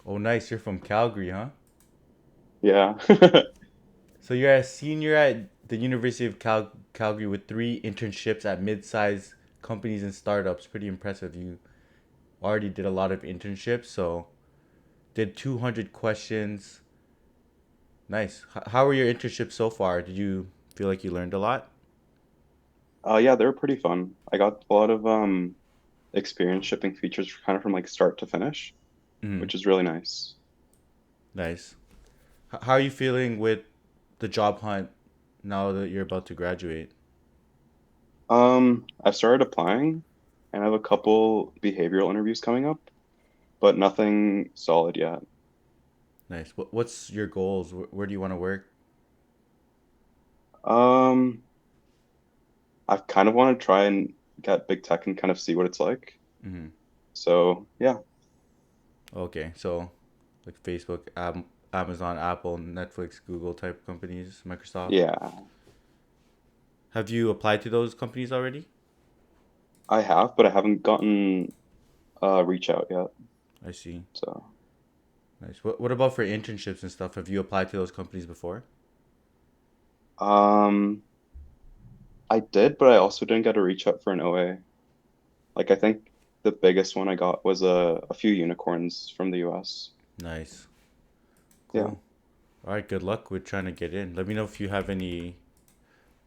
Oh, nice. You're from Calgary, huh? Yeah. So you're a senior at the University of Calgary with three internships at mid-sized companies and startups. Pretty impressive. You already did a lot of internships, so did 200 questions. Nice. How were your internships so far? Did you feel like you learned a lot? Yeah, they were pretty fun. I got a lot of experience shipping features kind of from like start to finish, Mm, which is really nice. nice. How are you feeling with the job hunt now that you're about to graduate? I've started applying and I have a couple behavioral interviews coming up, but nothing solid yet. Nice. What's your goals? Where do you want to work? Um, I kind of want to try and get big tech and kind of see what it's like. Hmm. So yeah, Okay, so like Facebook, Amazon, Apple, Netflix, Google type companies, Microsoft. yeah, Have you applied to those companies already? I have, but I haven't gotten a reach out yet. I see. So, Nice. What about for internships and stuff? Have you applied to those companies before? um, I did, but I also didn't get a reach out for an OA. Like I think the biggest one I got was a few unicorns from the US. Nice. Yeah, Cool. All right, good luck with trying to get in. Let me know if you have any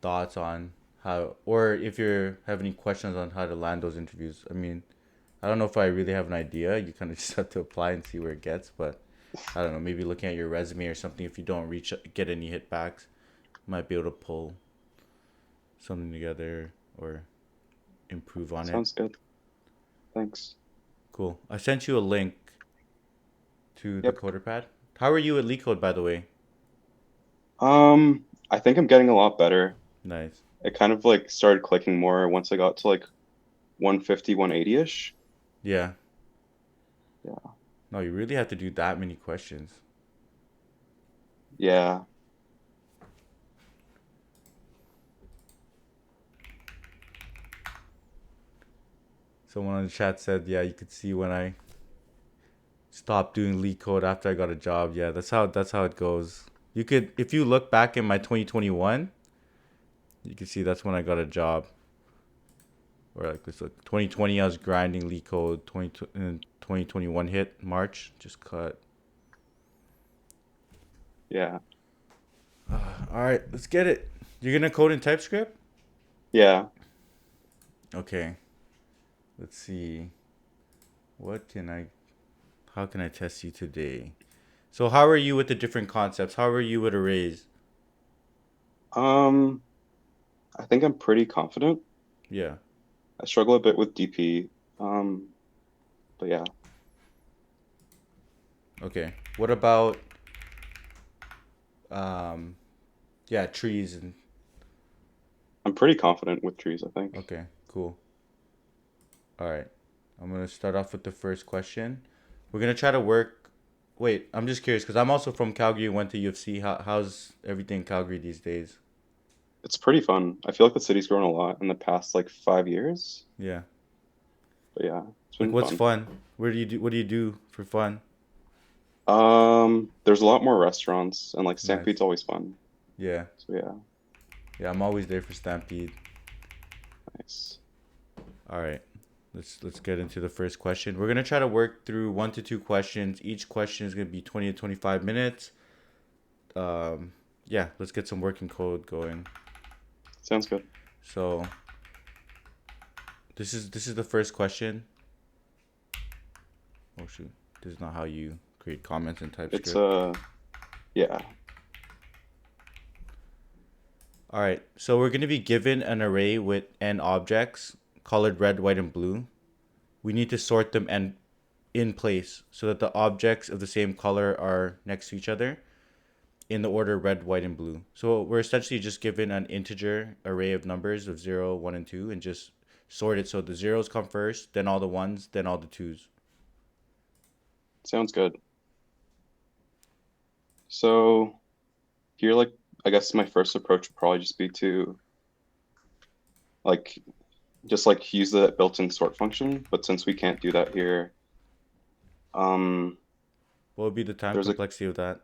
thoughts on how, or if you have any questions on how to land those interviews. I mean, I don't know if I really have an idea. You kind of just have to apply and see where it gets. But I don't know. Maybe looking at your resume or something. If you don't get any hitbacks, you might be able to pull something together or improve on it. sounds good. Thanks. Cool. I sent you a link to the Yep. coder pad. How are you at LeetCode, by the way? I think I'm getting a lot better. Nice. It kind of like started clicking more once I got to like 150, 180-ish. Yeah. Yeah. No, you really have to do that many questions. Yeah. Someone on the chat said, "Yeah, you could see when I stopped doing LeetCode after I got a job." Yeah, that's how it goes. You could, if you look back in my 2021, you can see that's when I got a job. Or like this, like 2020, I was grinding LeetCode. 2021 hit March, just cut. Yeah. All right, let's get it. You're gonna code in TypeScript? Yeah. Okay. Let's see. What can I? How can I test you today? So how are you with the different concepts? How are you with arrays? Um, I think I'm pretty confident. Yeah. I struggle a bit with DP. Um, but yeah, Okay. What about um? Yeah, trees and I'm pretty confident with trees, I think. okay, cool. All right. I'm gonna start off with the first question. We're gonna try to work. Wait, I'm just curious because I'm also from Calgary. Went to U of C. How's everything in Calgary these days? It's pretty fun. I feel like the city's grown a lot in the past like 5 years. Yeah. But yeah, it's Like, been what's fun. fun? Where do you do? What do you do for fun? There's a lot more restaurants and like Nice. Stampede's always fun. Yeah. So yeah, Yeah. I'm always there for Stampede. nice. All right. Let's get into the first question. We're gonna try to work through 1 to 2 questions. Each question is gonna be 20 to 25 minutes. Um, yeah. Let's get some working code going. Sounds good. So this is the first question. Oh shoot. This is not how you create comments in It's TypeScript. yeah, All right. So we're going to be given an array with n objects colored red, white, and blue. We need to sort them and in place so that the objects of the same color are next to each other in the order red, white, and blue. So we're essentially just given an integer array of numbers of 0, 1, and 2 and just sort it so the zeros come first, then all the ones, then all the twos. sounds good. So here, like, I guess my first approach would probably just be to like just like use the built-in sort function. But since we can't do that here, um, What would be the time There's a complexity of that?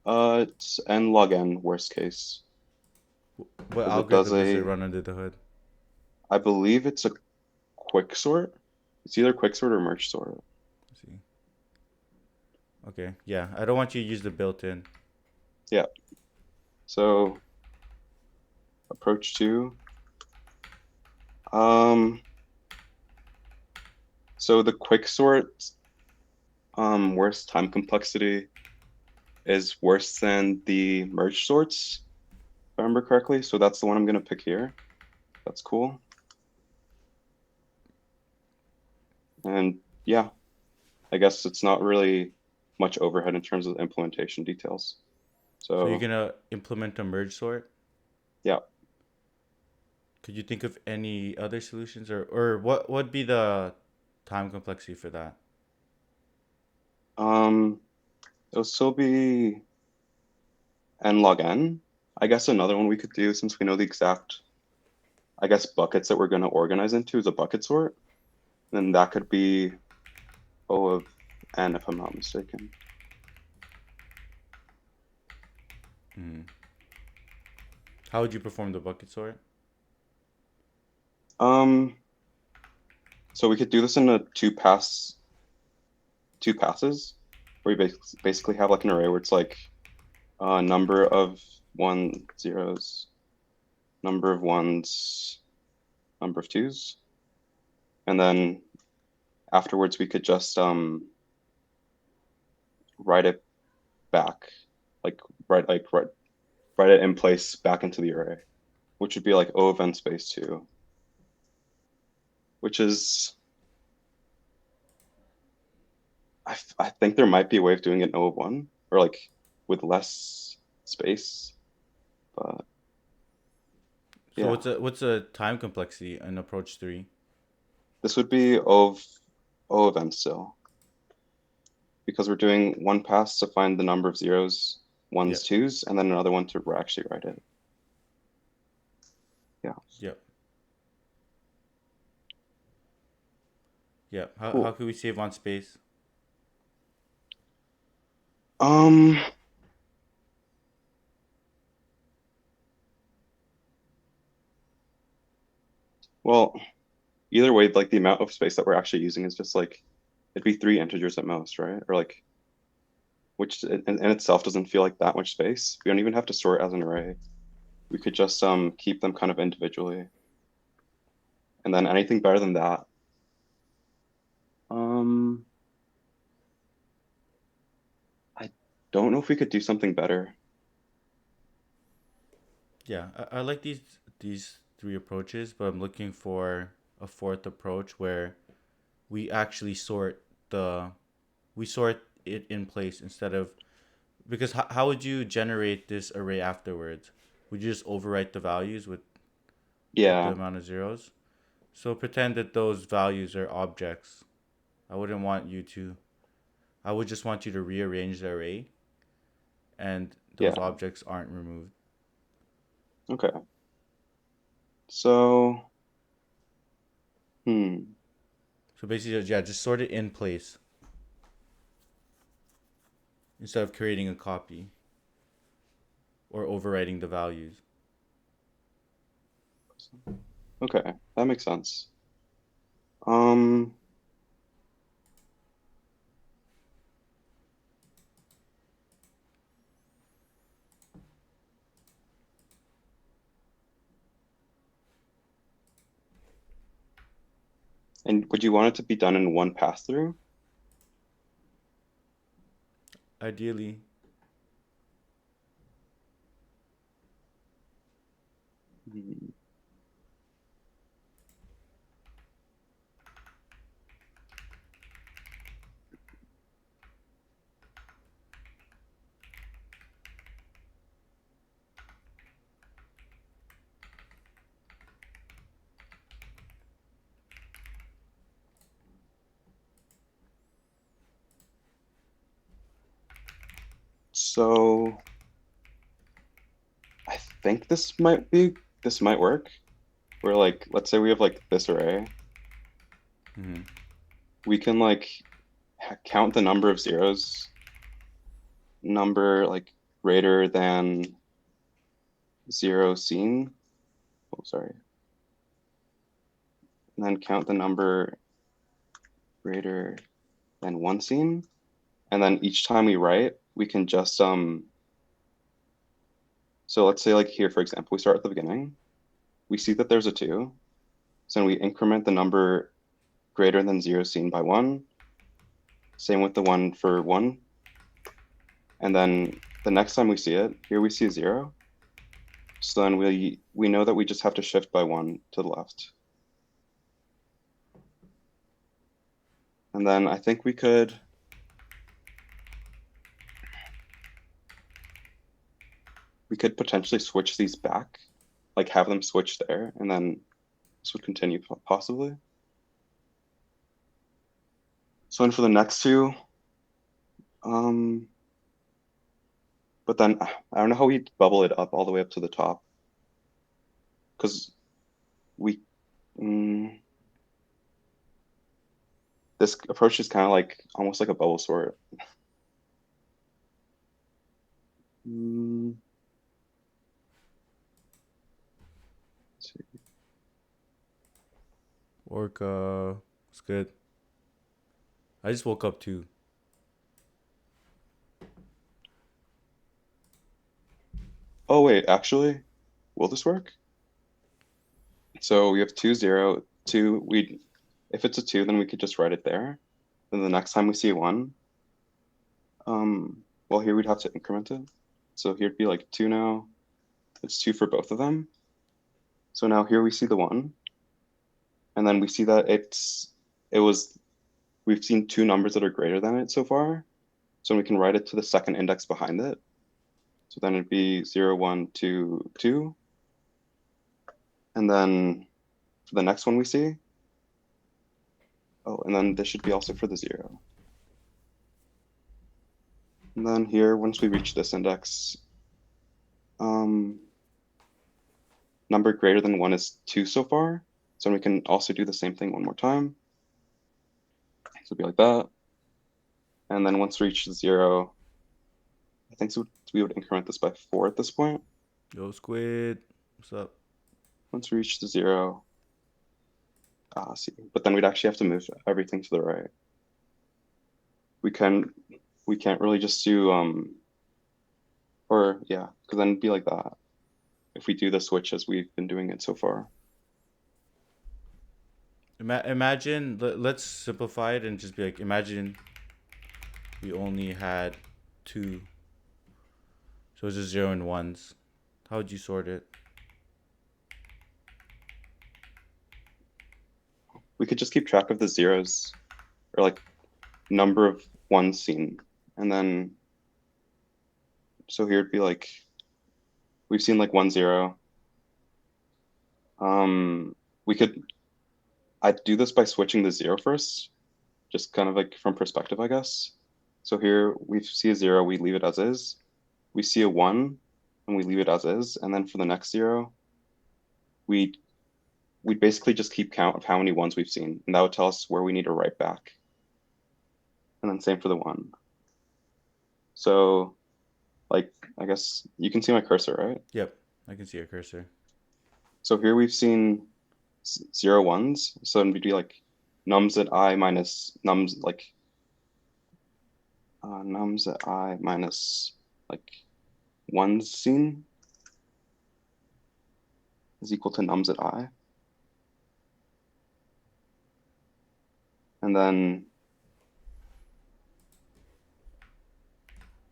it's n log n worst case What because it does algorithm does it a run under the hood? I believe it's a quick sort. It's either quick sort or merge sort. Let's see. Okay, yeah. I don't want you to use the built-in. Yeah. So approach two. Um, so the quick sort worst time complexity is worse than the merge sorts, if I remember correctly. So that's the one I'm gonna pick here. That's cool. And yeah, I guess it's not really much overhead in terms of the implementation details. So you're So gonna implement a merge sort. yeah. Could you think of any other solutions, or what would be the time complexity for that? Um, it'll still be n log n. I guess another one we could do since we know the exact, I guess, buckets that we're going to organize into is a bucket sort. Then that could be O of n if I'm not mistaken. Hmm. How would you perform the bucket sort? Um, so we could do this in a two passes, where we basically have like an array where it's like a number of zeros, number of ones, number of twos, and then afterwards we could just write it back, like write it in place back into the array, which would be like O of n space 2, which is, I think there might be a way of doing it in O of 1, or like with less space, but So yeah. what's a time complexity in approach three? This would be O of n still, because we're doing one pass to find the number of zeros, ones, Yep. twos, and then another one to actually write it. Yeah, Yep. Yep. How cool. could we save on space? Um, well, either way, like the amount of space that we're actually using is just like it'd be three integers at most, right? Or like which in itself doesn't feel like that much space. We don't even have to store it as an array. We could just keep them kind of individually. And then anything better than that. Um, I don't know if we could do something better. Yeah, I like these three approaches, but I'm looking for a fourth approach where we actually the sort it in place instead of, because how would you generate this array afterwards? Would you just overwrite the values with the Yeah, amount of zeros? So pretend that those values are objects. I wouldn't want you to. I would just want you to rearrange the array, and those yeah. objects aren't removed. Okay. So, hmm. So basically, yeah, just sort it in place instead of creating a copy or overwriting the values. Okay, that makes sense. Um, and would you want it to be done in one pass through? Ideally, Hmm. So I think this might work. Where like, let's say we have like this array, mm-hmm. we can like count the number of zeros, number like greater than 0 seen. Oh, sorry. And then count the number greater than 1 seen. And then each time we write, we can just so let's say like here, for example, we start at the beginning. We see that there's a 2. So we increment the number greater than 0 seen by 1. Same with the 1 for 1. And then the next time we see it, here we see a 0. So then we know that we just have to shift by 1 to the left. And then I think we could potentially switch these back, like have them switch there, and then this would continue possibly. So then for the next two, but then I don't know how we bubble it up all the way up to the top, because we this approach is kind of like almost like a bubble sort. Orca, it's good. I just woke up too. Oh wait, actually, will this work? So we have 2, 0, 2. If it's a 2, then we could just write it there. Then the next time we see a 1, well, here we'd have to increment it. So here'd be like 2 now. It's 2 for both of them. So now here we see the 1. And then we see that we've seen 2 numbers that are greater than it so far. So we can write it to the second index behind it. So then it'd be 0, 1, 2, 2. And then for the next one we see, oh, and then this should be also for the 0. And then here, once we reach this index, number greater than 1 is 2 so far. So we can also do the same thing one more time. So it'd be like that. And then once we reach 0, I think so we would increment this by 4 at this point. Yo, Squid, what's up? Once we reach the 0, see, but then we'd actually have to move everything to the right. We can't really just do or yeah, because then it'd be like that if we do the switch as we've been doing it so far. Imagine, let's simplify it and just be like, imagine we only had 2. So it's just 0 and 1s. How would you sort it? We could just keep track of the zeros or like number of 1s seen. And then, so here it'd be like, we've seen like 1, 0. I'd do this by switching the 0 first, just kind of like from perspective, I guess. So here we see a 0, we leave it as is. We see a 1, and we leave it as is. And then for the next 0, we basically just keep count of how many 1s we've seen, and that would tell us where we need to write back. And then same for the 1. So, like, I guess you can see my cursor, right? Yep, I can see your cursor. So here we've seen 0, 1s. So then we'd be like nums at I minus nums at I minus like 1s seen is equal to nums at I. And then,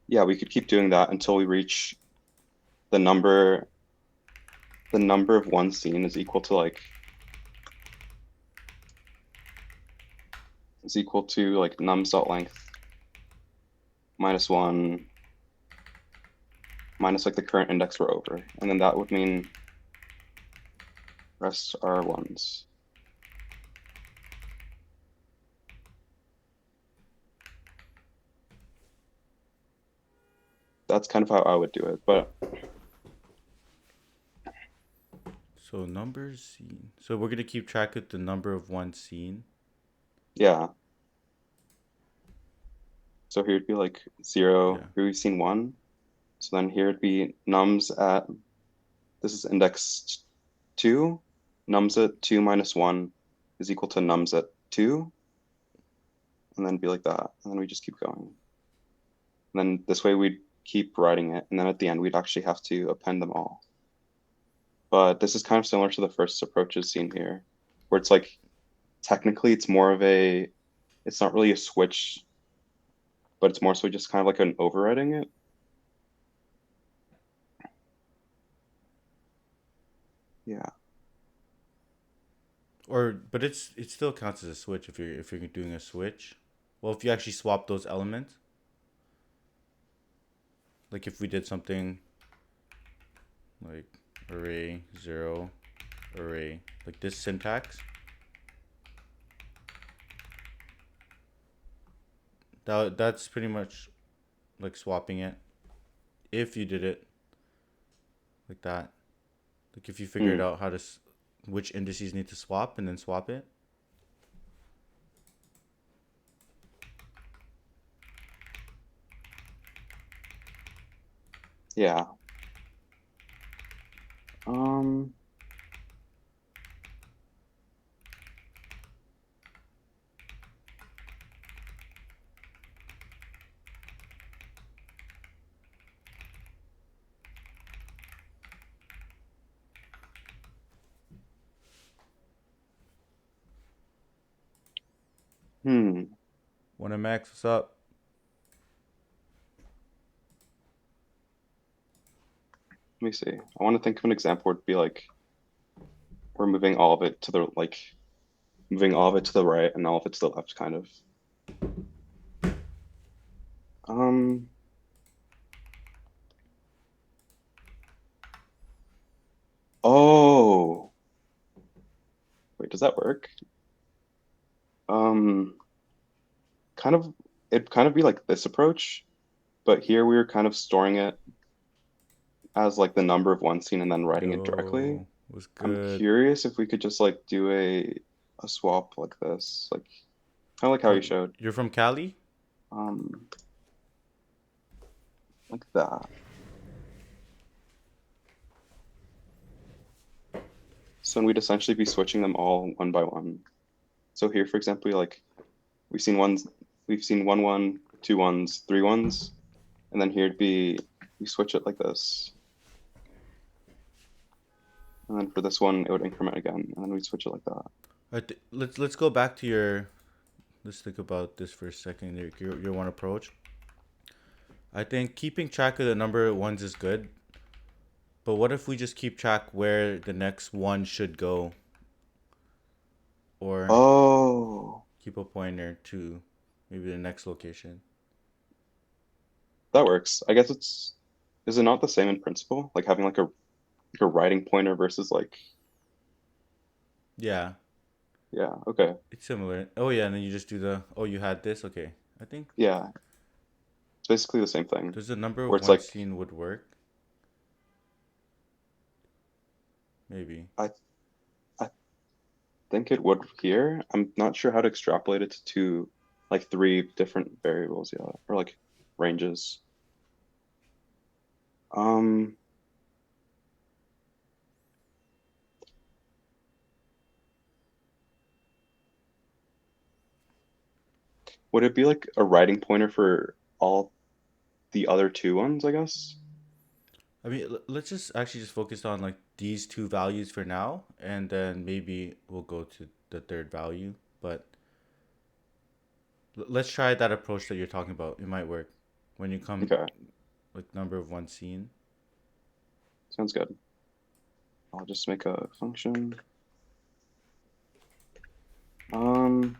yeah, we could keep doing that until we reach the number of 1s seen is equal to like nums.length minus 1 minus like the current index we're over. And then that would mean rest are 1s. That's kind of how I would do it, but so numbers seen. So we're gonna keep track of the number of 1s seen. Yeah. So here it'd be like 0. Yeah. Here we've seen 1. So then here it'd be nums at, this is index 2. Nums at 2 minus 1 is equal to nums at 2. And then be like that. And then we just keep going. And then this way we'd keep writing it. And then at the end, we'd actually have to append them all. But this is kind of similar to the first approaches seen here, where it's like, technically it's more of a, it's not really a switch, but it's more so just kind of like an overriding it. Yeah. Or but it still counts as a switch if you're doing a switch. Well, if you actually swap those elements, like if we did something like array 0 array, like this syntax, that's pretty much like swapping it if you did it like that. Like if you figured Hmm. out which indices need to swap and then swap it. Yeah. Um, hmm. One MX, what's up? Let me see. I want to think of an example where it'd be like, we're moving all of it to the, like, moving all of it to the right and all of it to the left, kind of. Um, oh, wait, does that work? Um, kind of, it'd kind of be like this approach, but here we were kind of storing it as like the number of one scene and then writing it directly. Yo, was I'm good. curious if we could just like do a swap like this, like kind of like how Oh, you showed, you're from Cali? um, like that. So then we'd essentially be switching them all one by one. So here, for example, like we've seen ones, we've seen 1 1, 2 1s, 3 1s, and then here it'd be we switch it like this, and then for this one it would increment again, and then we'd switch it like that. Let's go back to your. Let's think about this for a second. Your one approach. I think keeping track of the number of ones is good, but what if we just keep track where the next one should go, or Oh, keep a pointer to maybe the next location? that works. I guess it's, is it not the same in principle? Like having like a writing pointer versus like, Yeah, yeah, okay. it's similar. Oh yeah, and then you just do the. Oh, you had this. Okay, I think Yeah, it's basically the same thing. does the number Where of it's one like scene would work? Maybe. I I think it would here. I'm not sure how to extrapolate it to like 3 different variables, yeah, or like ranges. Um, would it be like a writing pointer for all the other 2 ones, I guess? I mean, let's just actually just focus on like these two values for now, and then maybe we'll go to the third value. But let's try that approach that you're talking about. It might work when you come Okay, with number of one scene. sounds good. I'll just make a function. Um,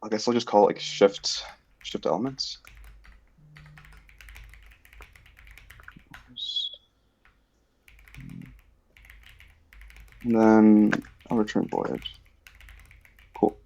I guess I'll just call it like shift elements. And then I'll return void. Cool.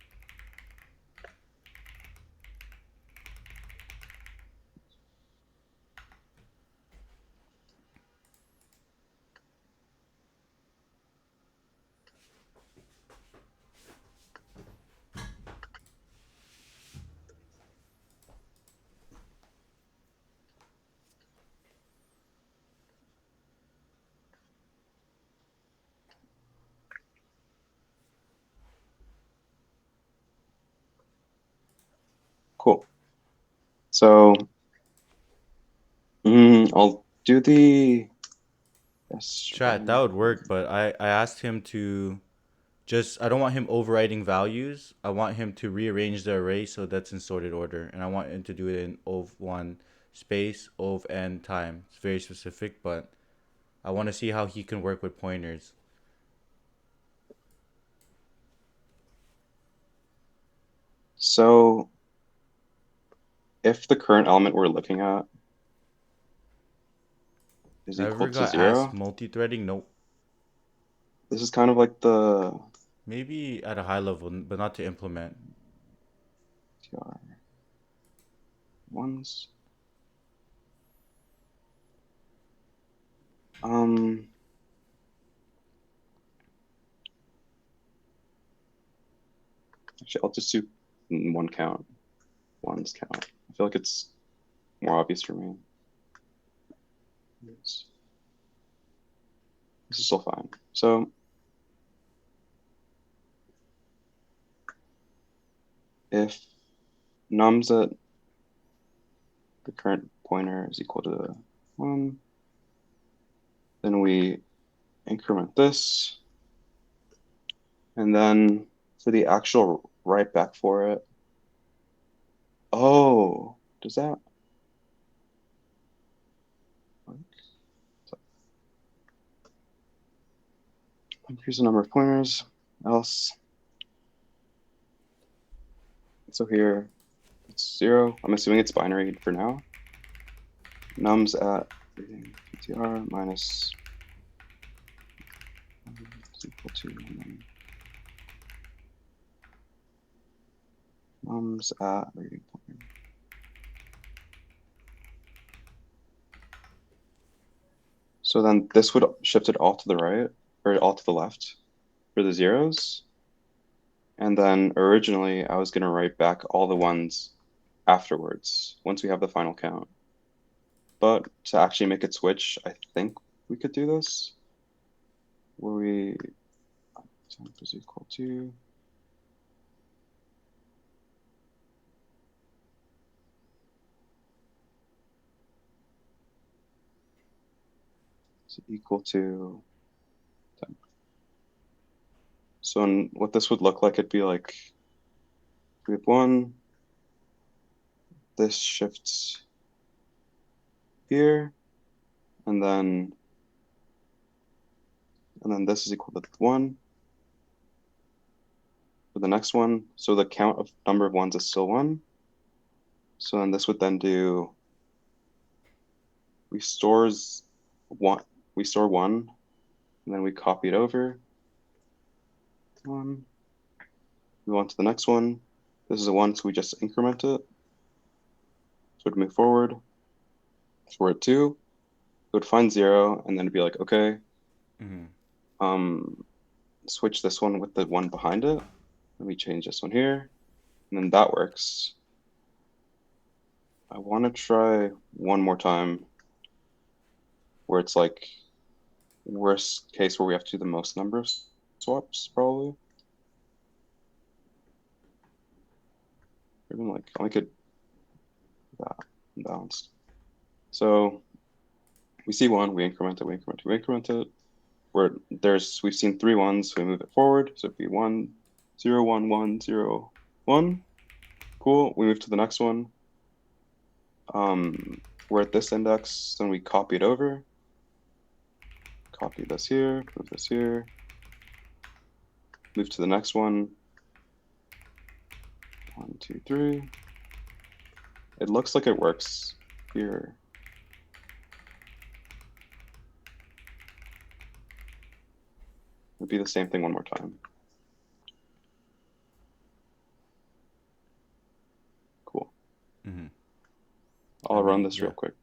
Cool. So I'll do the Chat, that would work, but I asked him to just, I don't want him overwriting values. I want him to rearrange the array so that's in sorted order. And I want him to do it in ov1 space, ov_n time. It's very specific, but I want to see how he can work with pointers. So if the current element we're looking at is equal Ever to got asked 0, multi-threading? Nope. this is kind of like the Maybe at a high level, but not to implement. tr ones. Actually, I'll just do one count, ones count. I feel like it's more obvious for me. This is still fine. So if nums at the current pointer is equal to 1, then we increment this. And then for the actual write back for it, oh, does that work? So increase the number of pointers, else. So here it's 0. I'm assuming it's binary for now. Nums at ptr minus is equal to nums at reading pointer. So then this would shift it all to the right or all to the left for the zeros. And then originally I was going to write back all the ones afterwards once we have the final count. But to actually make it switch, I think we could do this where we temp is equal to equal to temp. So what this would look like, it'd be like we have 1, this shifts here, and then this is equal to 1 for the next one. So the count of number of ones is still 1. So then this would then do we store 1, and then we copy it over 1. Move on to the next one. This is a 1, so we just increment it. So to move forward, so we're at 2. It would find 0, and then it'd be like, okay, switch this one with the 1 behind it. Let me change this one here, and then that works. I want to try one more time where it's like worst case where we have to do the most number of swaps, probably. Even like I could that balanced. So we see 1, we increment it, we increment it. We've seen 3 ones, so we move it forward. So it'd be 1, 0, 1, 1, 0, 1. Cool. We move to the next one. We're at this index, then we copy it over. Copy this here, move this here. Move to the next one. 1, 2, 3. It looks like it works here. It'd be the same thing one more time. Cool. I'll run this real quick.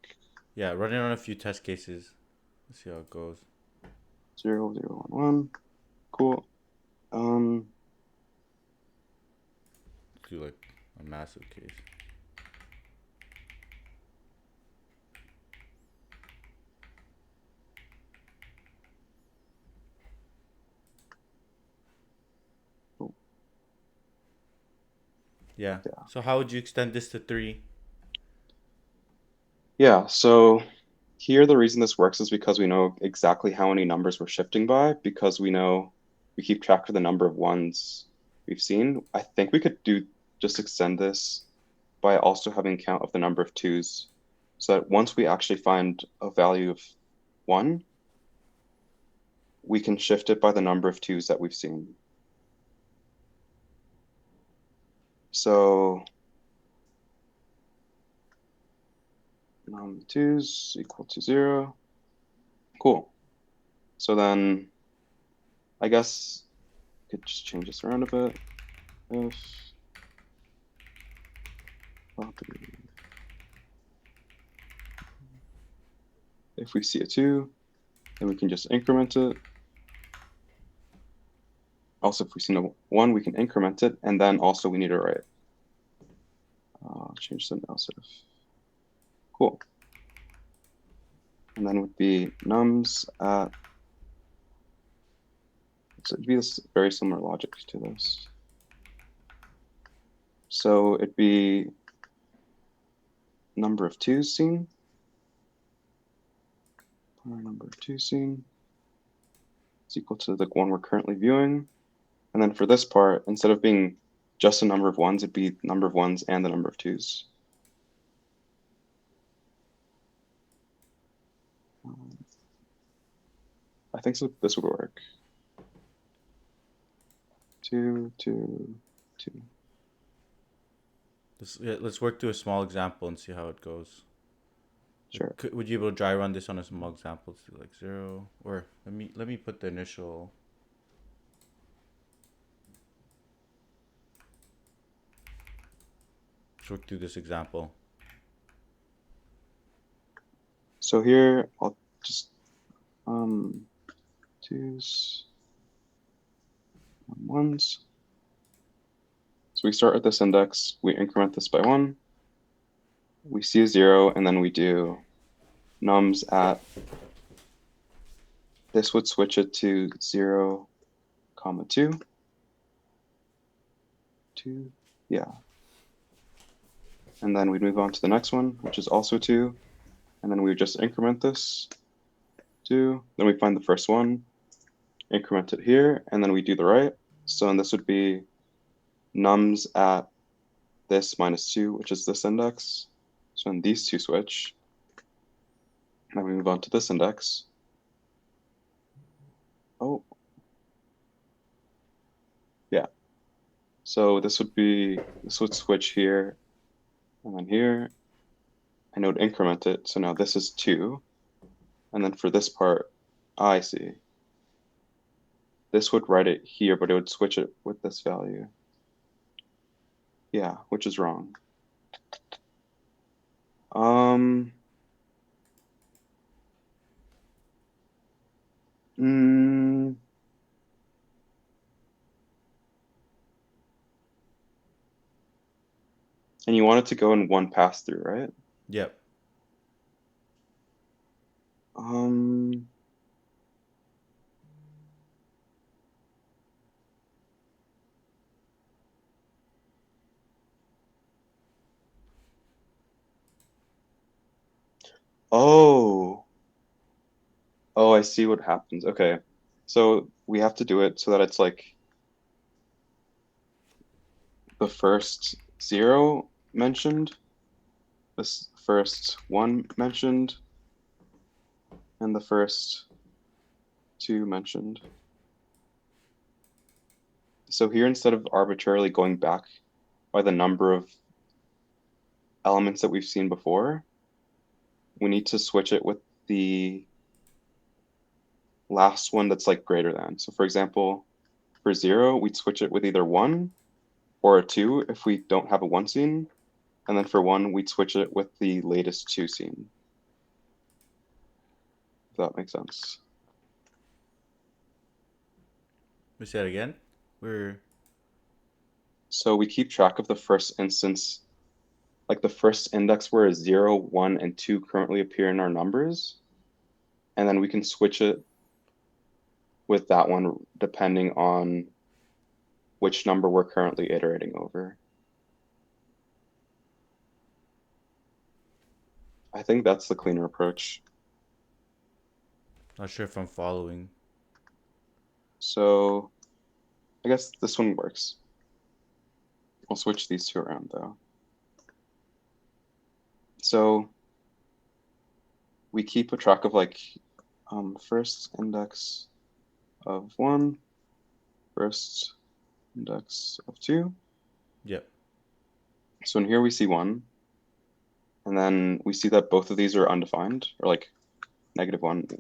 Yeah, running on a few test cases. Let's see how it goes. 0, 0, 1, 1. Cool. Let's do like a massive case. Yeah. Yeah. So how would you extend this to 3? Yeah, so here the reason this works is because we know exactly how many numbers we're shifting by, because we know we keep track of the number of ones we've seen. I think we could do just extend this by also having count of the number of twos, so that once we actually find a value of 1, we can shift it by the number of twos that we've seen. So twos equal to 0. Cool. So then I guess I could just change this around a bit. If property, if we see a 2, then we can just increment it. Also, if we see a 1, we can increment it, and then also we need to write. Change the else if. Cool. And then would be nums at. So it'd be this very similar logic to this. So it'd be number of twos seen. Number of twos seen is equal to the one we're currently viewing. And then for this part, instead of being just a number of ones, it'd be number of ones and the number of twos. I think so. This would work. 2, 2, 2. Let's work through a small example and see how it goes. Sure. Would you be able to dry run this on a small example to like 0? Or let me put the initial. Let's work through this example. So here I'll just twos, ones. So we start at this index, we increment this by 1, we see a 0, and then we do nums at. This would switch it to 0, comma 2. 2, yeah. And then we'd move on to the next one, which is also 2. And then we would just increment this 2. Then we find the first one, increment it here, and then we do the right. So and this would be nums at this minus 2, which is this index. So when these two switch, then we move on to this index. Oh, yeah. So this would switch here and then here, and it would increment it. So now this is 2. And then for this part, I see. This would write it here, but it would switch it with this value. Yeah, which is wrong. Mm, and you want it to go in one pass through, right? Yep. Um, oh, I see what happens. Okay. So we have to do it so that it's like the first 0 mentioned, this first 1 mentioned, and the first 2 mentioned. So here, instead of arbitrarily going back by the number of elements that we've seen before, we need to switch it with the last one that's like greater than. So for example, for 0, we'd switch it with either 1 or a 2 if we don't have a 1 seen. And then for 1, we'd switch it with the latest 2 seen. If that makes sense. We say it again. So we keep track of the first instance, like the first index where 0, 1, and 2 currently appear in our numbers. And then we can switch it with that one depending on which number we're currently iterating over. I think that's the cleaner approach. Not sure if I'm following. So I guess this one works. We'll switch these two around though. So we keep a track of like first index of 1, first index of 2. Yep. So in here we see 1, and then we see that both of these are undefined, or like -1,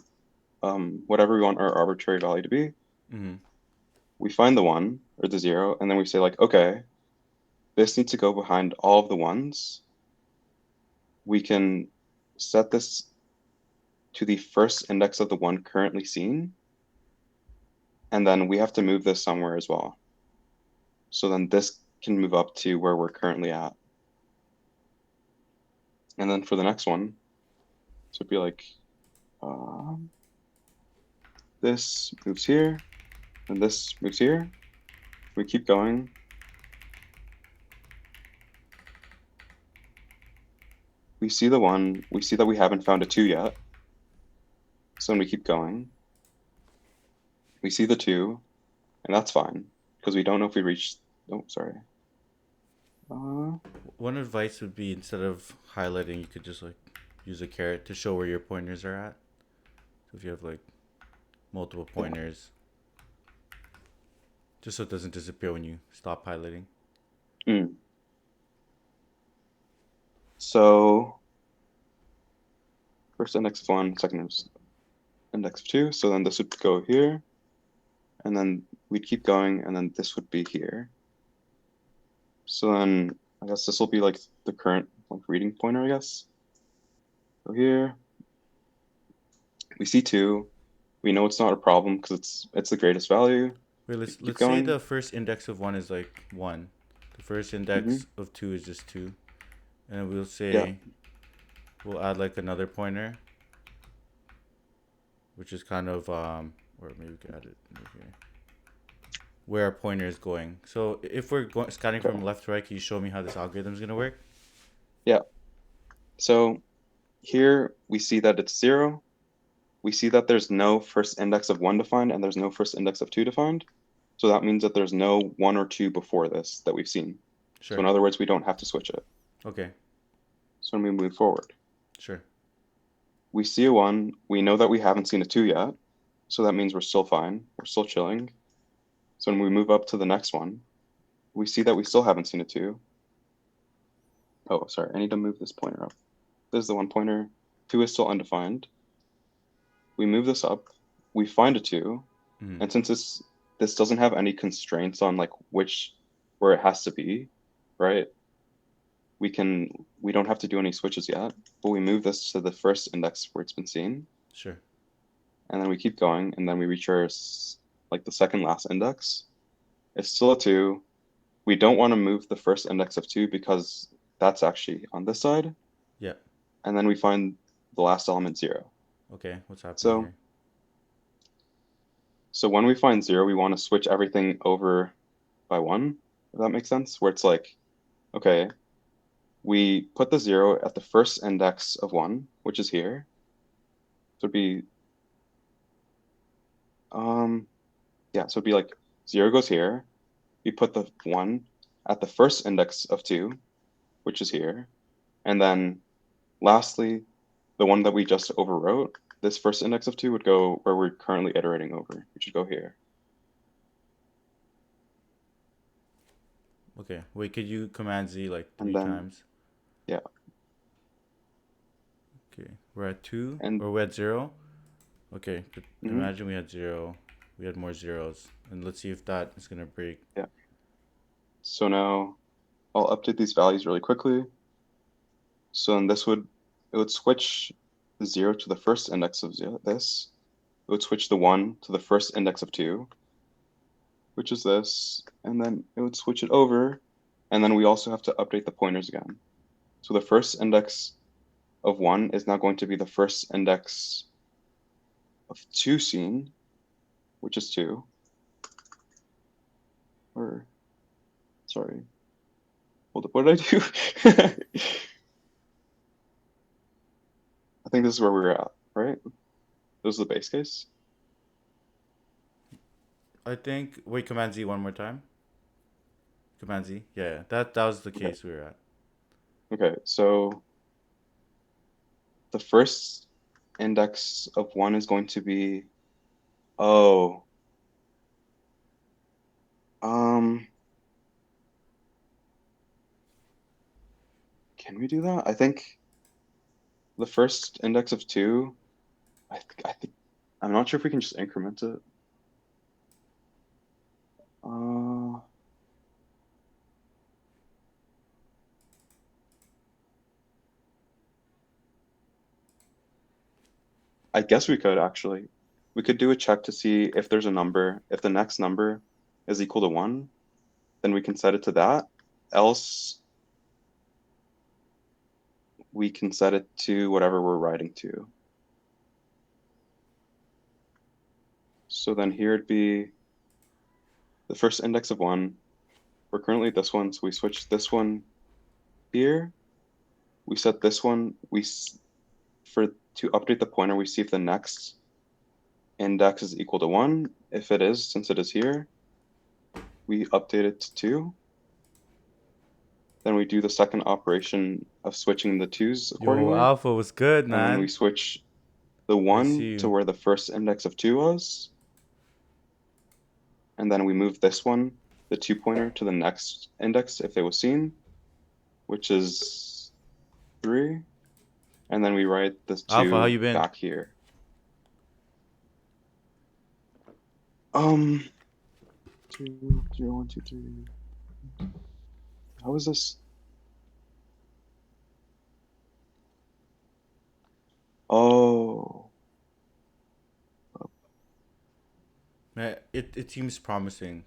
whatever we want our arbitrary value to be. Mm-hmm. We find the 1 or the 0, and then we say like, okay, this needs to go behind all of the 1s. We can set this to the first index of the 1 currently seen, and then we have to move this somewhere as well. So then this can move up to where we're currently at. And then for the next one, so it'd be like, this moves here, and this moves here. We keep going. We see the 1, we see that we haven't found a 2 yet. So then we keep going. We see the 2, and that's fine, because we don't know if we reach, oh, sorry. One advice would be instead of highlighting, you could just like use a caret to show where your pointers are at. So if you have like multiple pointers, just so it doesn't disappear when you stop highlighting. So first index of 1, second index of 2. So then this would go here, and then we'd keep going, and then this would be here. So then I guess this will be like the current like reading pointer, I guess. So here we see 2. We know it's not a problem because it's the greatest value. Wait, We keep let's say going. the first index of 1 is like 1. The first Hmm. index of 2 is just 2. And then we'll Yeah. say we'll add like another pointer, which is kind of or maybe we could add it over here, where our pointer is going. So if we're going scanning Okay. from left to right, can you show me how this algorithm is gonna work? Yeah. So here we see that it's 0. We see that there's no first index of 1 defined, and there's no first index of 2 defined. So that means that there's no 1 or 2 before this that we've seen. So in Sure. other words, we don't have to switch it. Okay. So when we move forward, Sure. we see a 1. We know that we haven't seen a 2 yet. So that means we're still fine. We're still chilling. So when we move up to the next one, we see that we still haven't seen a 2. Oh, sorry, I need to move this pointer up. There's the 1 pointer. 2 is still undefined. We move this up. We find a 2. Mm-hmm. And since this doesn't have any constraints on like where it has to be, right? We don't have to do any switches yet, but we move this to the first index where it's been seen, Sure. and then we keep going, and then we reach our like the second last index. It's still a 2. We don't want to move the first index of 2 because that's actually on this side, Yeah. and then we find the last element 0. Okay. What's happening So here? so when we find 0, we want to switch everything over by 1, if that makes sense, where it's like, okay, we put the 0 at the first index of 1, which is here. So it'd be, yeah, so it'd be like 0 goes here. We put the 1 at the first index of 2, which is here. And then lastly, the one that we just overwrote, this first index of 2 would go where we're currently iterating over, which would go here. Okay. Wait, could you command Z like And 3 then, times? yeah, Okay. We're at 2 and or we're at 0? Okay. But mhm, imagine we had 0. We had more zeros. And let's see if that is gonna break. yeah. So now I'll update these values really quickly. So then it would switch the 0 to the first index of this. It would switch the 1 to the first index of 2, which is this, and then it would switch it over, and then we also have to update the pointers again. So the first index of 1 is now going to be the first index of 2 seen, which is 2. Or, sorry, hold up, what did I do? think this is where we were at, right? This is the base case. I think. Wait, Command Z one more time. Command Z. Yeah, yeah. That was the Okay. case we were at. Okay. So the first index of one is going to be, oh, um, can we do that? I think the first index of two, I think I'm not sure if we can just increment it. Uh, I guess we could actually. We could do a check to see if there's a number. If the next number is equal to one, then we can set it to that. Else, we can set it to whatever we're writing to. So then here it'd be the first index of one. We're currently at this one, so we switch this one here. We set this one. For to update the pointer, we see if the next index is equal to one. If it is, since it is here, we update it to two. Then we do the second operation of switching the twos Yo, accordingly. Alpha was good, And then we man. switch the I see one to you. where the first index of two was. And then we move this one, the two pointer, to the next index if it was seen, which is three. And then we write this Alpha, how two you been? back here. Um, 2, 0, 1, 2, 3. How is this? Oh, Man, it seems promising.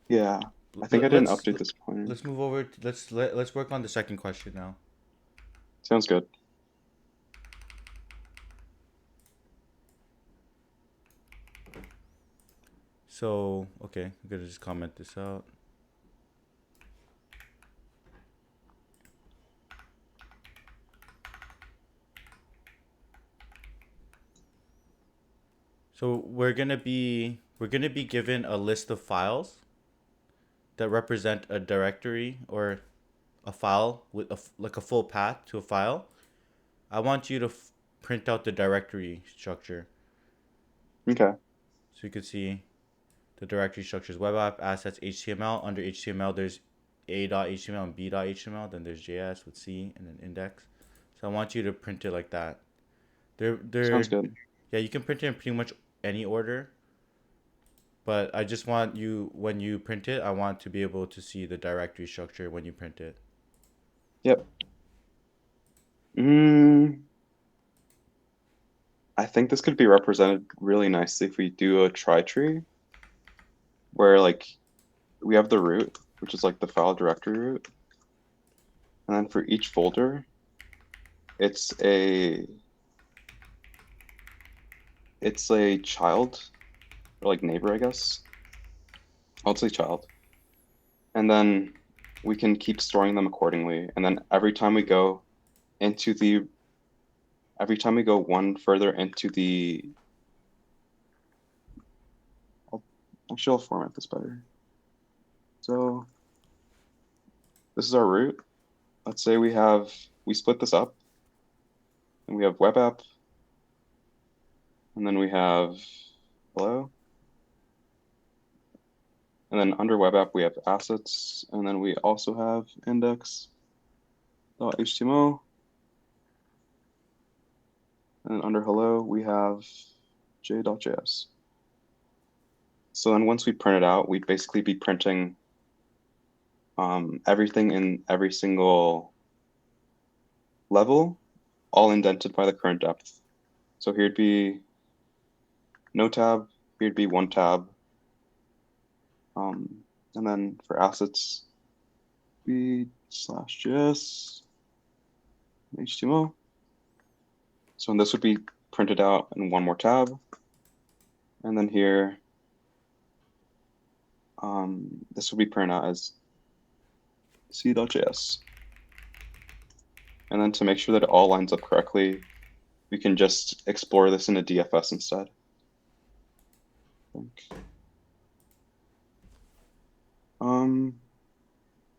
yeah. I think I Let, didn't let's update this pointer. let's move over. Let's work on the second question now. Sounds good. So okay, I'm gonna just comment this out. So we're gonna be given a list of files that represent a directory or a file with like a full path to a file. I want you to print out the directory structure Okay. so you can see the directory structures: web app, assets, HTML. Under HTML, there's a.html and b.html. Then there's JS with C and an index. So I want you to print it like that. Sounds They're good. Yeah, you can print it in pretty much any order, but I just want you, when you print it, I want to be able to see the directory structure when you print it. Yep. Mm, I think this could be represented really nicely if we do a trie tree where like we have the root, which is like the file directory root. And then for each folder, it's a child or like neighbor, I guess. I'll say child. And then we can keep storing them accordingly. And then every time we go one further into the, I'll format this better. So this is our root. Let's say we split this up and we have web app, and then we have hello. And then under web app, we have assets, and then we also have index.html. And then under hello, we have j.js. So then once we print it out, we'd basically be printing everything in every single level, all indented by the current depth. So here'd be no tab, here'd be one tab. And then for assets, b/js HTML. So this would be printed out in one more tab. And then here, this would be printed out as c.js. And then to make sure that it all lines up correctly, we can just explore this in a DFS instead. I think.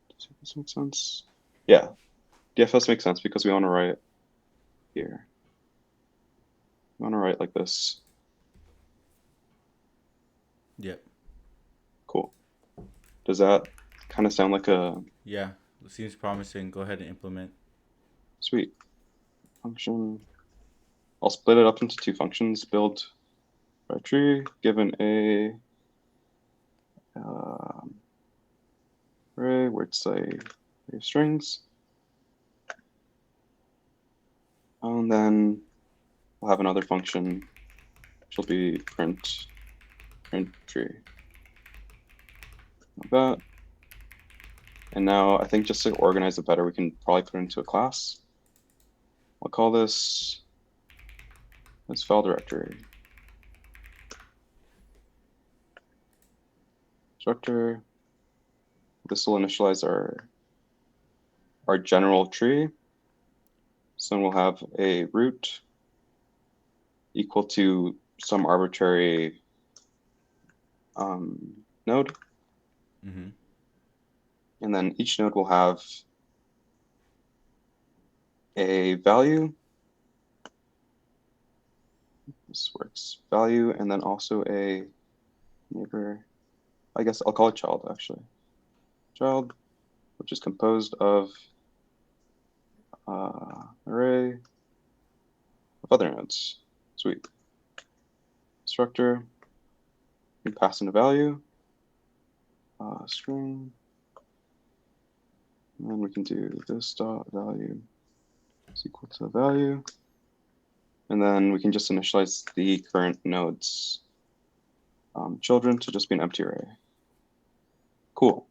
Does this make sense? Yeah, DFS makes sense because we want to write here. We want to write like this. Yep. Cool. Does that kind of sound like a Yeah. Seems promising. Go ahead and implement. sweet function? I'll split it up into two functions. Build by tree given a array where it's say strings, and then we'll have another function which will be print tree. Like that. And now I think just to organize it better, we can probably put it into a class. I'll call this file directory. Structure. This will initialize our general tree. So then we'll have a root equal to some arbitrary node. Mm-hmm. And then each node will have a value. This works. Value, and then also a neighbor. I guess I'll call it child, actually. Child, which is composed of array of other nodes. Sweet. Structure, we pass in a value, string, and then we can do this dot value is equal to value, and then we can just initialize the current node's children to just be an empty array. Cool.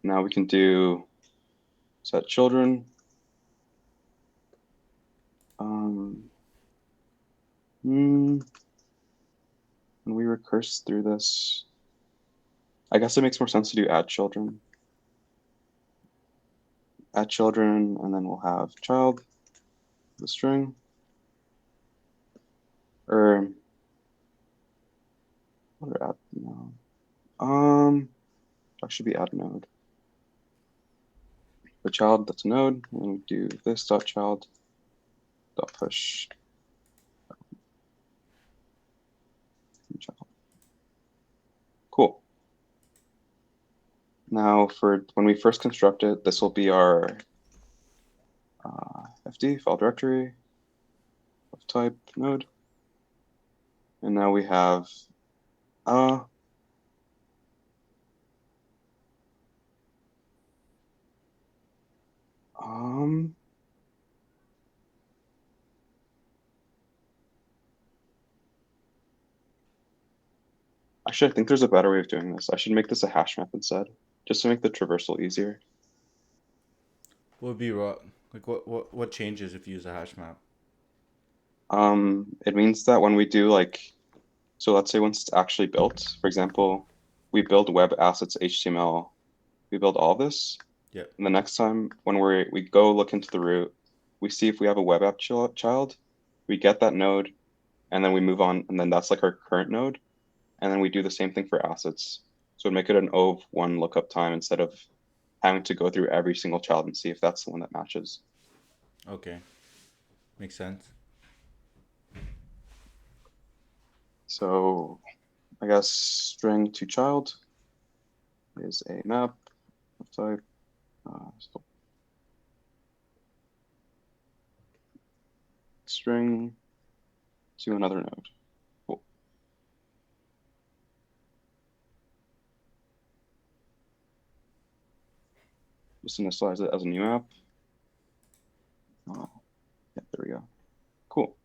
Now we can do set children. When we recurse through this, I guess it makes more sense to do add children. Add children, and then we'll have child, the string, or what are add node? That should be add node. The child, that's a node, and we do this dot child dot push child. Cool. Now for when we first construct it, this will be our fd file directory of type node, and now we have actually, I think there's a better way of doing this. I should make this a hash map instead, just to make the traversal easier. What would be like what changes if you use a hash map? It means that when we do like, so let's say once it's actually built, for example, we build web assets HTML, we build all this. Yep. And the next time when we go look into the root, we see if we have a web app child, we get that node, and then we move on, and then that's like our current node. And then we do the same thing for assets. So it'd make it an O of one lookup time instead of having to go through every single child and see if that's the one that matches. Okay. Makes sense. So I guess string to child is a map of type. String to another node. Cool. Just initialize it as a new map. Oh, yeah, there we go. Cool.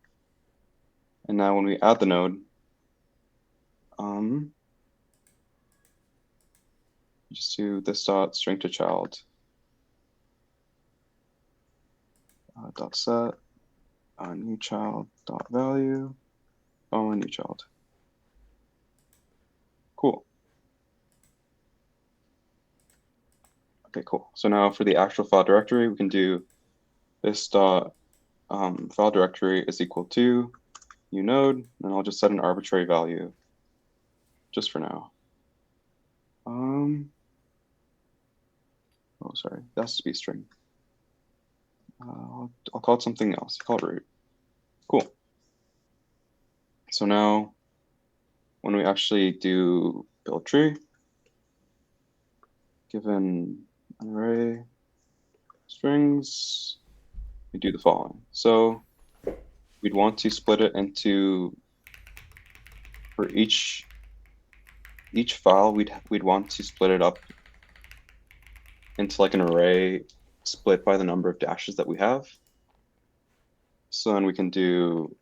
And now when we add the node, just do this dot string to child dot set new child dot value new child. Cool. Okay, cool. So now for the actual file directory, we can do this dot file directory is equal to unode, and I'll just set an arbitrary value just for now. Oh, sorry, that has to be a string. I'll call it something else. Call it root. Cool. So now, when we actually do build tree, given an array strings, we do the following. So we'd want to split it into, for each file, we'd want to split it up into like an array split by the number of dashes that we have. So then we can do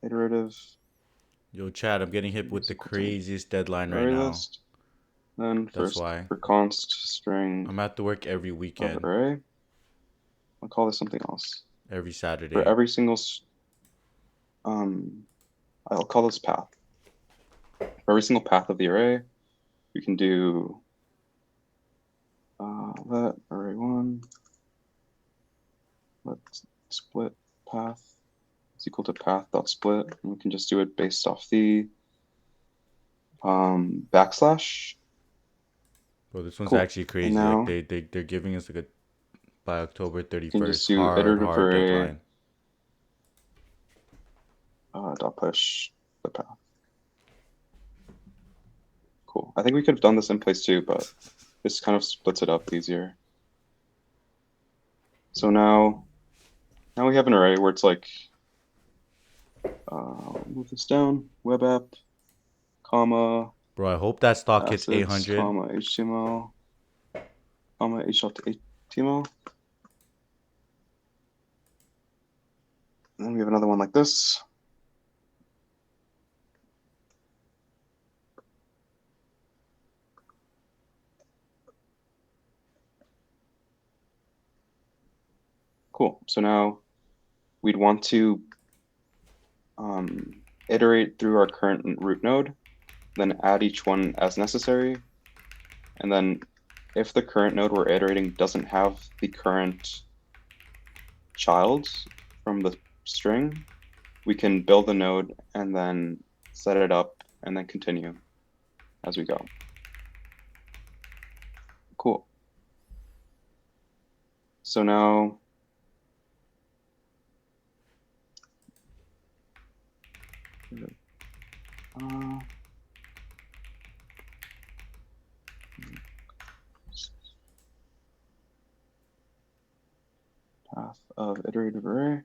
iterative. Yo, Chad, I'm getting hit with the craziest deadline right array now. list. Then That's first why. for const string I'm at to work every of weekend, array. I'll call this something else. every Saturday. For every single I'll call this path. For every single path of the array, we can do let array1 let split path is equal to path.split, and we can just do it based off the backslash. Bro, this one's Cool. actually crazy. Now, Like they're giving us like a by October 31st just do iterative hard array, deadline. dot push the path. Cool. I think we could have done this in place too, but this kind of splits it up easier. So now we have an array where it's like, move this down, web app, comma. Bro, I hope that stock hits assets, 800. comma HTML, comma HTML. And then we have another one like this. Cool. So now we'd want to iterate through our current root node, then add each one as necessary. And then if the current node we're iterating doesn't have the current child from the string, we can build the node and then set it up and then continue as we go. Cool. So now path of iterative array.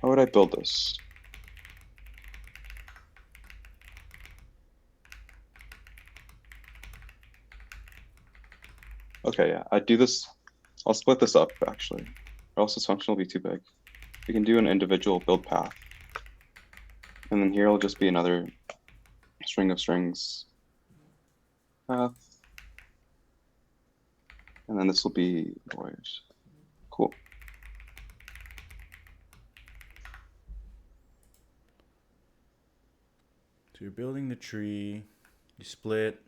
How would I build this? Okay, yeah, I'd do this. I'll split this up actually, or else this function will be too big. We can do an individual build path. And then here will just be another string of strings path. And then this will be lawyers. Cool. So you're building the tree, you split.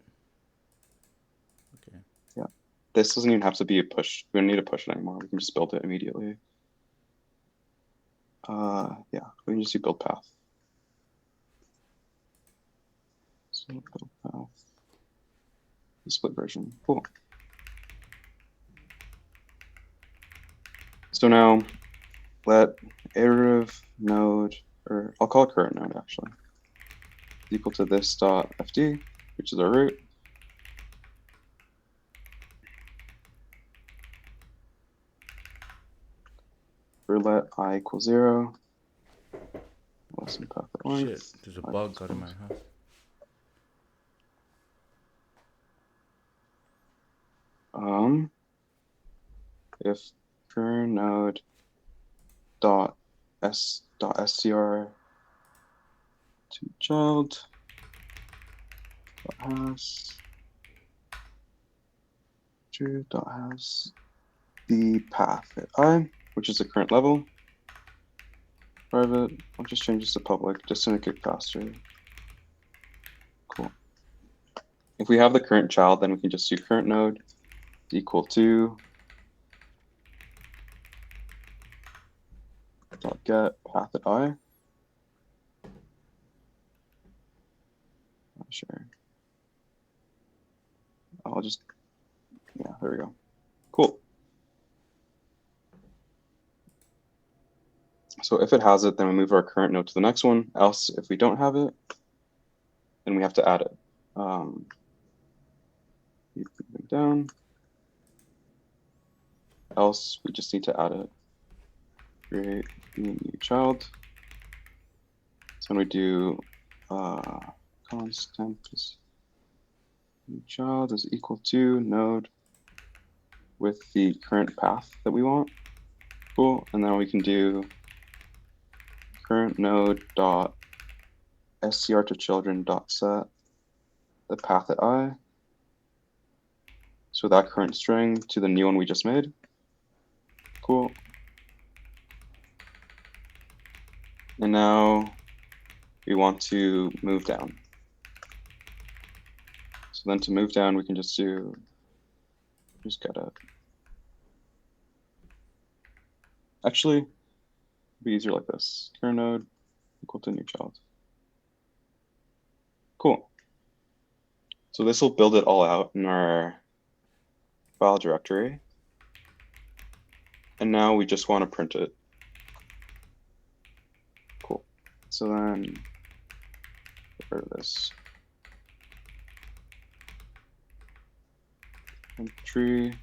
Okay. Yeah. This doesn't even have to be a push. We don't need to push it anymore. We can just build it immediately. Yeah, we can just do build path. So build path. The split version. Cool. So now let iterative node, or I'll call it current node actually, is equal to this dot fd, which is our root. For let I equal 0, less than path at length. Shit, there's a bug out of my house. If current node dot str to child dot has true dot has the path at I, which is the current level, private. I'll just change this to public just to make it faster. Cool. If we have the current child, then we can just do current node is equal to dot get path at I. Not sure. I'll just, yeah, there we go. Cool. So if it has it, then we move our current node to the next one. Else, if we don't have it, then we have to add it. Keep moving down. Else, we just need to add it. Create new child. So when we do constant new child is equal to node with the current path that we want. Cool. And then we can do current node dot scr to children dot set the path at I. So that current string to the new one we just made. Cool. And now we want to move down. So then to move down, we can just get it. Actually, it'd be easier like this. Current node equal to new child. Cool. So this will build it all out in our file directory. And now we just want to print it. Cool. So then get rid of this. Tree.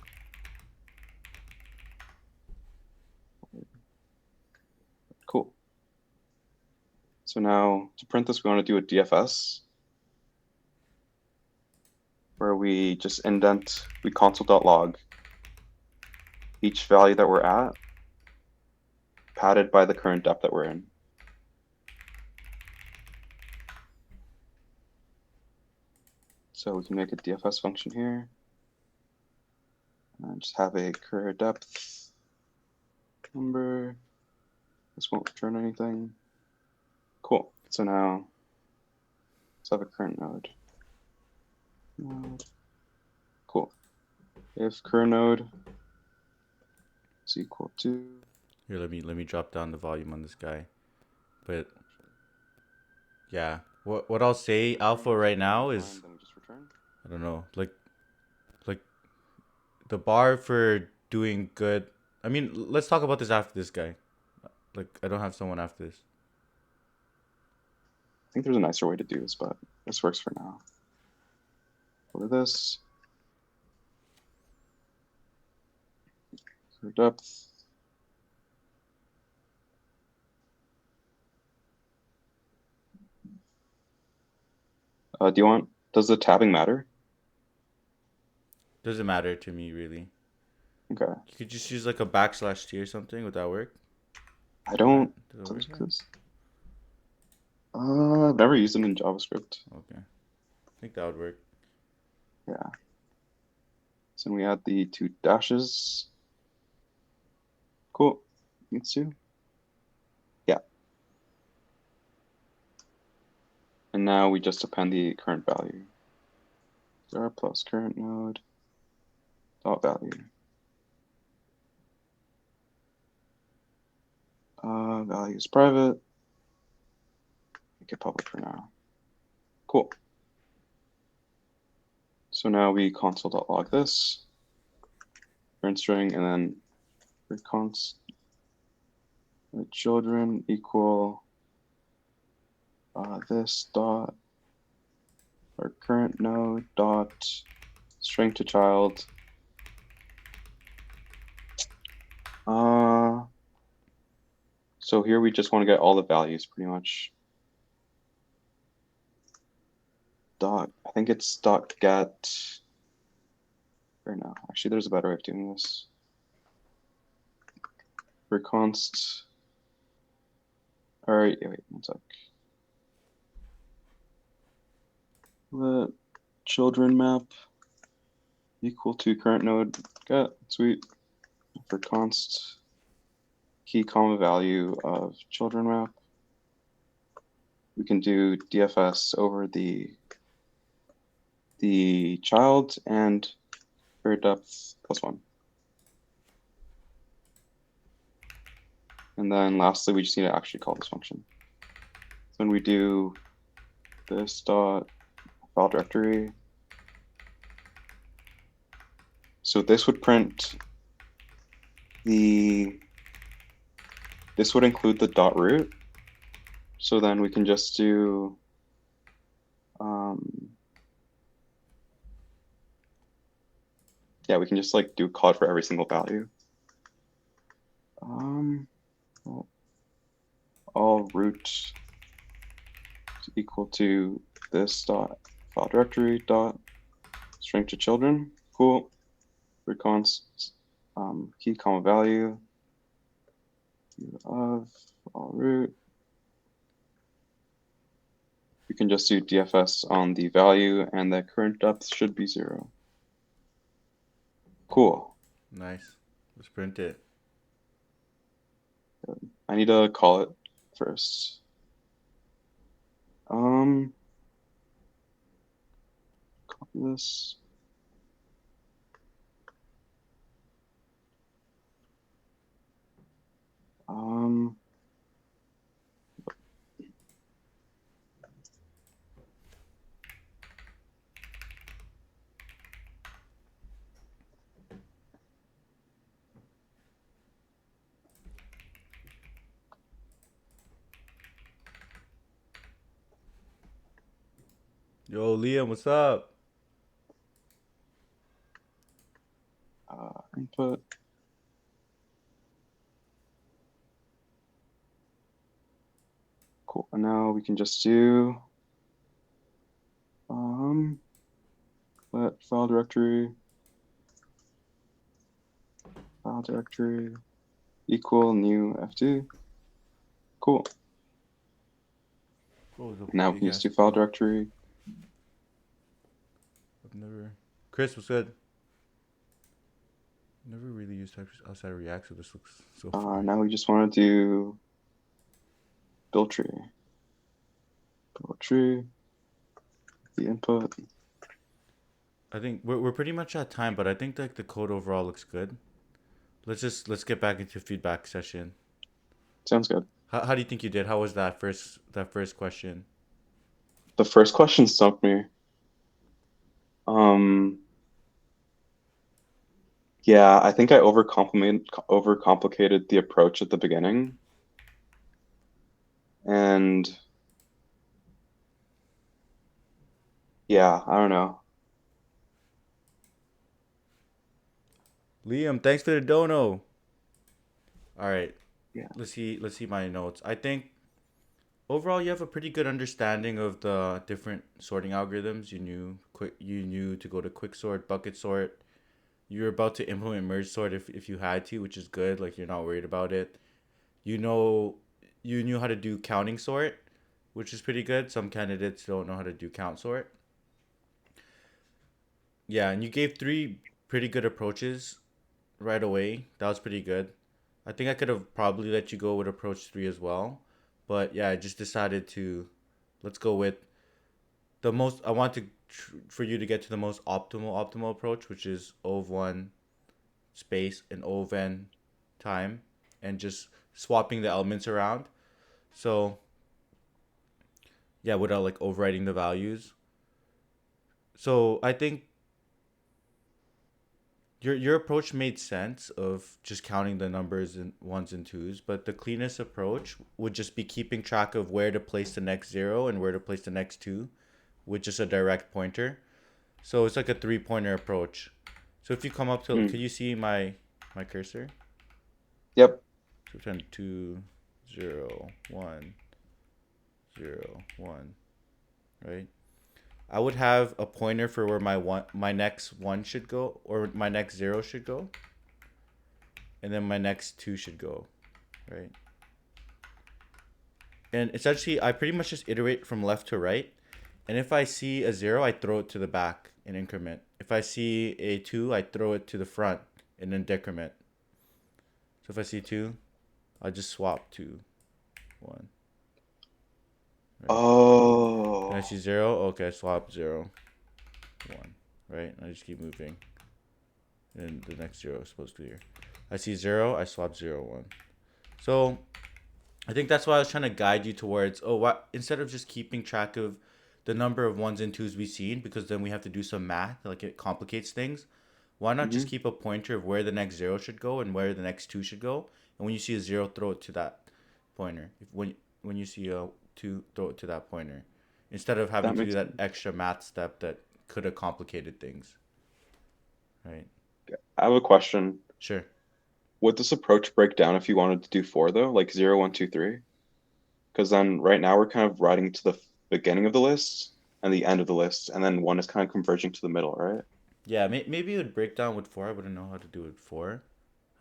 Cool. So now to print this, we want to do a DFS where we just indent, we console.log each value that we're at, padded by the current depth that we're in. So we can make a DFS function here and just have a current depth number. This won't return anything. Cool. So now let's have a current node. Cool. If current node is equal to Here, let me drop down the volume on this guy. But yeah, what I'll say alpha right now is, then we just return. I don't know, like the bar for doing good. I mean, let's talk about this after this guy. Like, I don't have someone after this. I think there's a nicer way to do this, but this works for now. Go to this. For depth. Does the tabbing matter? Doesn't matter to me, really. Okay. You could just use like a /t or something. Would that work? I don't. Does it work? I've never used it in JavaScript. Okay. I think that would work. Yeah. So we add the 2 dashes. Cool. Let's do. Yeah. And now we just append the current value. Zara plus current node dot value. Value is private. Make it public for now. Cool. So now we console.log this current string, and then for const children equal this dot our current node dot string to child. So here we just want to get all the values pretty much. I think it's dot get. Or no, actually there's a better way of doing this. For const. All right, wait, one sec. Let children map equal to current node get. Sweet. For const key comma value of children map. We can do DFS over the child and her depth +1. And then lastly, we just need to actually call this function. So when we do this dot file directory, so this would print this would include the dot root. So then we can just do yeah, we can just like do call it for every single value. Well, all root is equal to this dot file directory dot string to children. Cool. Reconst key comma value of all root. We can just do DFS on the value, and the current depth should be 0. Cool. Nice. Let's print it. I need to call it first. Copy this. Yo, Liam, what's up? Input. Cool. And now we can just do let file directory equal new fd. Cool. Now we can just do file directory. I've never. Chris, what's good? Never really used types outside of React, so this looks so fun. Now we just want to do build tree. The input. I think we're pretty much at time, but I think like the code overall looks good. Let's get back into feedback session. Sounds good. How do you think you did? How was that first question? The first question stumped me. Yeah, I think I overcomplicated the approach at the beginning. And yeah, I don't know. Liam, thanks for the dono. All right. Yeah. Let's see my notes. I think overall you have a pretty good understanding of the different sorting algorithms. You knew to go to quick sort, bucket sort. You're about to implement merge sort if you had to, which is good. Like you're not worried about it. You knew how to do counting sort, which is pretty good. Some candidates don't know how to do count sort. Yeah, and you gave 3 pretty good approaches right away. That was pretty good. I think I could have probably let you go with approach 3 as well. But yeah, I just decided to let's go with the most I want to for you to get to the most optimal approach, which is ov1 space and ovn time and just swapping the elements around. So yeah, without like overwriting the values. So I think your approach made sense of just counting the numbers in ones and twos, but the cleanest approach would just be keeping track of where to place the next 0 and where to place the next 2 with just a direct pointer. So it's like a 3-pointer approach. So if you come up to, could you see my cursor? Yep. So 10, 2, 0, 1, 0, 1, right? I would have a pointer for where my next 1 should go, or my next 0 should go, and then my next 2 should go, right? And essentially, I pretty much just iterate from left to right. And if I see a 0, I throw it to the back in increment. If I see a 2, I throw it to the front and then decrement. So if I see 2, I just swap 2, 1, right? Then I Oh, see 0. Okay, I swap 0, 1, right? I just keep moving. And the next 0 is supposed to be here. I see 0. I swap 0, 1. So I think that's why I was trying to guide you towards, oh, what, instead of just keeping track of the number of ones and twos we've seen, because then we have to do some math, like it complicates things. Why not hmm just keep a pointer of where the next 0 should go and where the next 2 should go? And when you see a 0, throw it to that pointer. When you see a 2, throw it to that pointer. Instead of having that to do makes that sense. extra math step that could have complicated things, right? I have a question. Sure. Would this approach break down if you wanted to do four though, like 0, 1, 2, 3? Because then right now we're kind of riding to the beginning of the list and the end of the list, and then one is kind of converging to the middle, right? Yeah, maybe it would break down with 4. I wouldn't know how to do it with 4.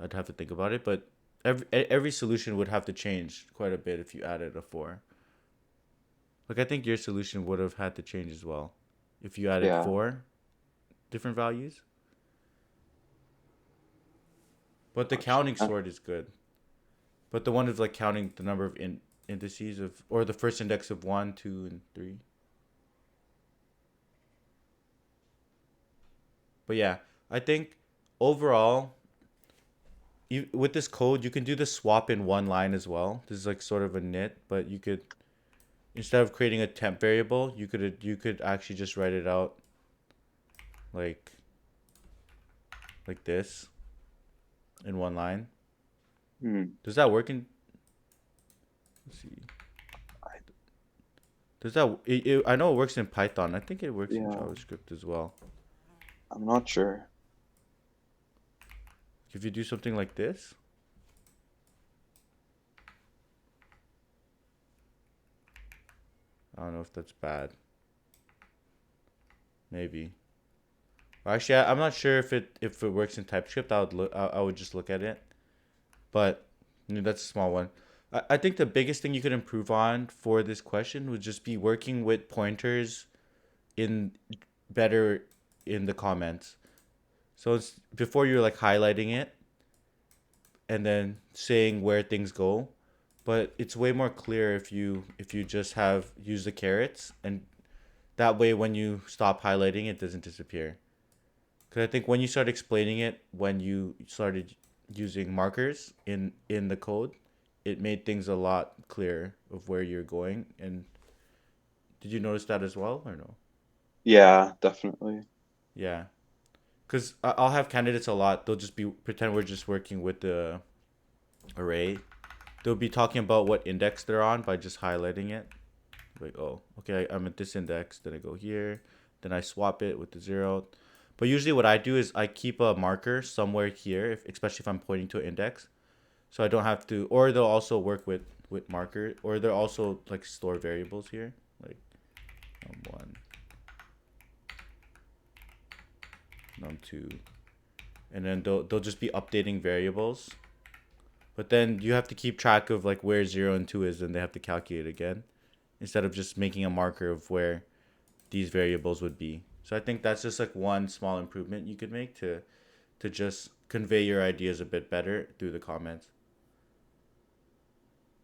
I'd have to think about it, but every solution would have to change quite a bit if you added a 4. Like I think your solution would have had to change as well if you added Yeah. 4 different values. But the Gotcha. counting sort is good. But the one of like counting the number of indices of, or the first index of 1, 2, and 3. But yeah, I think overall, with this code, you can do the swap in one line as well. This is like sort of a nit, but you could, instead of creating a temp variable, you could actually just write it out like this in one line. Hmm. Does that work in? Let's see. Does that? I know it works in Python. I think it works in Yeah, JavaScript as well. I'm not sure. If you do something like this, I don't know if that's bad. Maybe. Actually, I'm not sure if it works in TypeScript. I would just look at it. But that's a small one. I think the biggest thing you could improve on for this question would just be working with pointers in better in the comments. So it's before you're like highlighting it and then saying where things go, but it's way more clear if you just have use the carrots, and that way when you stop highlighting it doesn't disappear. Because I think when you start explaining it, when you started using markers in the code, it made things a lot clearer of where you're going. And did you notice that as well or no? Yeah, definitely. Yeah, because I'll have candidates a lot. They'll just be pretend we're just working with the array. They'll be talking about what index they're on by just highlighting it. Like, oh, okay, I'm at this index. Then I go here. Then I swap it with the 0. But usually, what I do is I keep a marker somewhere here, especially if I'm pointing to an index, so I don't have to. Or they'll also work with marker, or they'll also like store variables here, like num1, num2, and then they'll just be updating variables. But then you have to keep track of like where 0 and 2 is, and they have to calculate again instead of just making a marker of where these variables would be. So I think that's just like one small improvement you could make to just convey your ideas a bit better through the comments.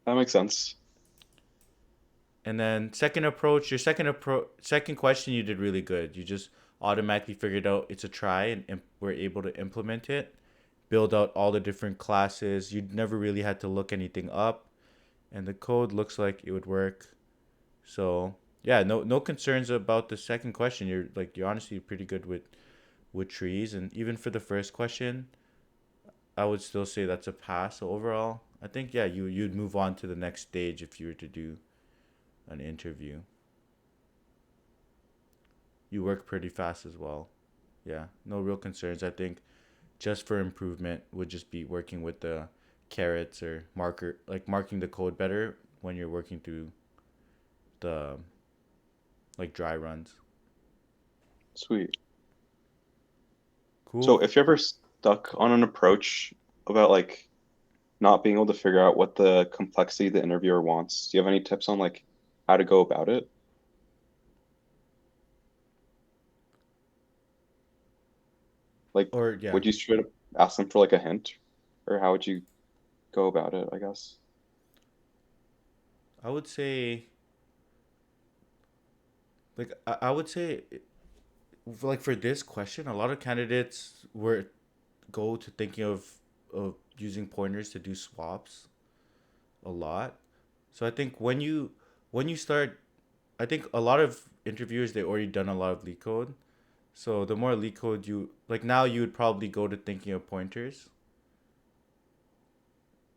That makes sense. And then second question, you did really good. You just automatically figured out it's a try and were able to implement it, build out all the different classes. You never really had to look anything up, and the code looks like it would work. So yeah, no concerns about the second question. You're honestly pretty good with trees, and even for the first question, I would still say that's a pass. So overall, I think yeah, you'd move on to the next stage if you were to do an interview. You work pretty fast as well. Yeah, no real concerns. I think just for improvement would just be working with the carrots or marker, like marking the code better when you're working through the like dry runs. Sweet. Cool. So if you're ever stuck on an approach about like not being able to figure out what the complexity the interviewer wants, do you have any tips on like how to go about it? Like, Or yeah, would you straight up ask them for like a hint, or how would you go about it, I guess. I would say, like, I would say, like for this question, a lot of candidates were go to thinking of using pointers to do swaps a lot. So I think when you start, I think a lot of interviewers they already done a lot of leak code. So the more leak code you like now, you would probably go to thinking of pointers.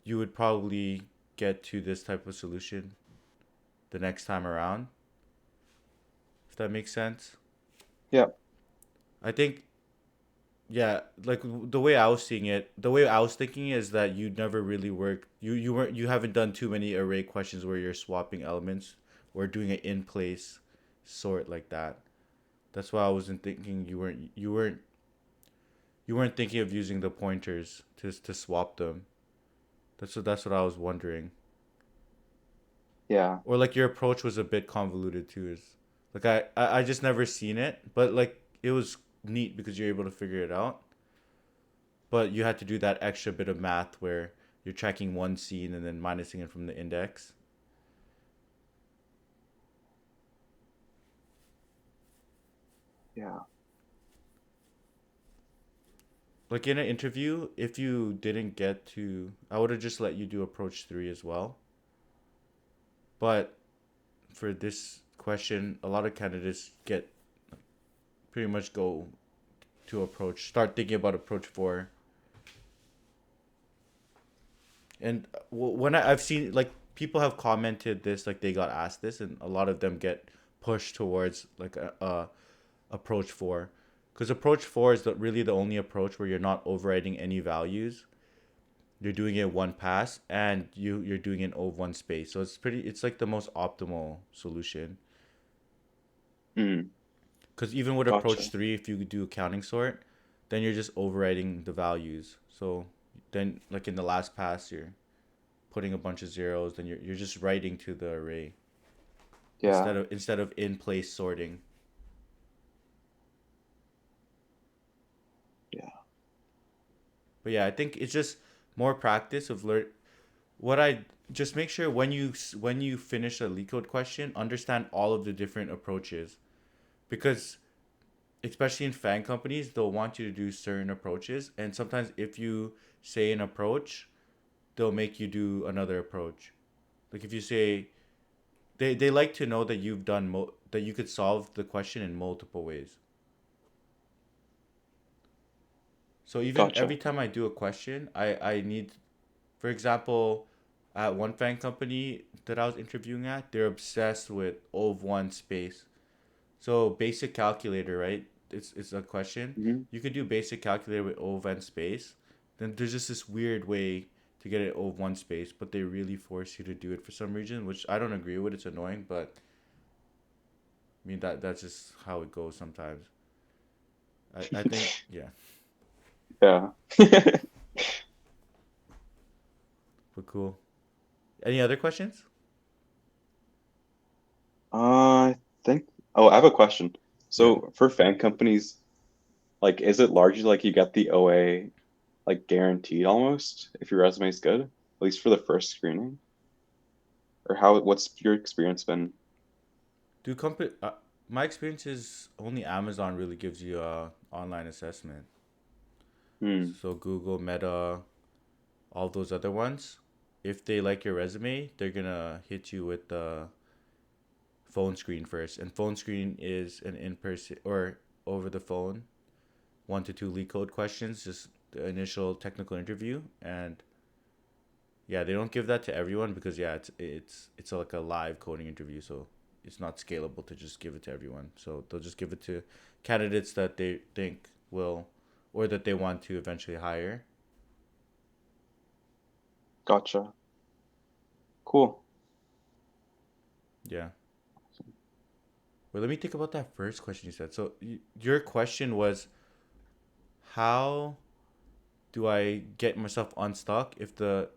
You would probably get to this type of solution the next time around, if that makes sense. Yeah. I think yeah, like the way I was seeing it, the way I was thinking is that you never really work. You haven't done too many array questions where you're swapping elements or doing an in place sort like that. That's why I wasn't thinking you weren't thinking of using the pointers to swap them. That's what I was wondering. Yeah. Or like your approach was a bit convoluted too. Is like I just never seen it, but like it was neat because you're able to figure it out. But you had to do that extra bit of math where you're tracking one scene and then minusing it from the index. Yeah. Like in an interview, if you didn't get to, I would have just let you do approach three as well. But for this question, a lot of candidates get pretty much go to approach, start thinking about approach four. And when I've seen like people have commented this, like they got asked this, and a lot of them get pushed towards like a approach four, because approach four is really the only approach where you're not overriding any values. You're doing it one pass, and you're doing it over one space. So it's like the most optimal solution. Mm, Because even with approach gotcha. three, if you do counting sort, then you're just overriding the values. So then, like in the last pass, you're putting a bunch of zeros. Then you're just writing to the array Yeah. instead of in place sorting. Yeah. But yeah, I think it's just more practice of learn. What I just make sure when you finish a leak code question, understand all of the different approaches, because especially in fan companies, they'll want you to do certain approaches, and sometimes if you say an approach, they'll make you do another approach. Like if you say they like to know that that you could solve the question in multiple ways. So even Gotcha. every time I do a question, I need, for example, at one fan company that I was interviewing at, they're obsessed with ov1 space. So basic calculator, right? It's a question. Hmm. You could do basic calculator with ov and space. Then there's just this weird way to get it ov1 space, but they really force you to do it for some reason, which I don't agree with. It's annoying, but I mean that's just how it goes sometimes. I think yeah, Yeah. but cool. Any other questions? I think, oh, I have a question. Yeah. So for fan companies, like, is it largely like you get the OA like guaranteed almost if your resume is good, at least for the first screening? Or what's your experience been? Do company my experience is only Amazon really gives you a online assessment. Hmm. So Google, Meta, all those other ones, if they like your resume, they're gonna hit you with the phone screen first. And phone screen is an in person or over the phone, 1 to 2 leak code questions, just the initial technical interview. And yeah, they don't give that to everyone because yeah, it's like a live coding interview, so it's not scalable to just give it to everyone. So they'll just give it to candidates that they think will or that they want to eventually hire. Gotcha. Cool. Yeah. Well, let me think about that first question you said. So your question was, how do I get myself unstuck if the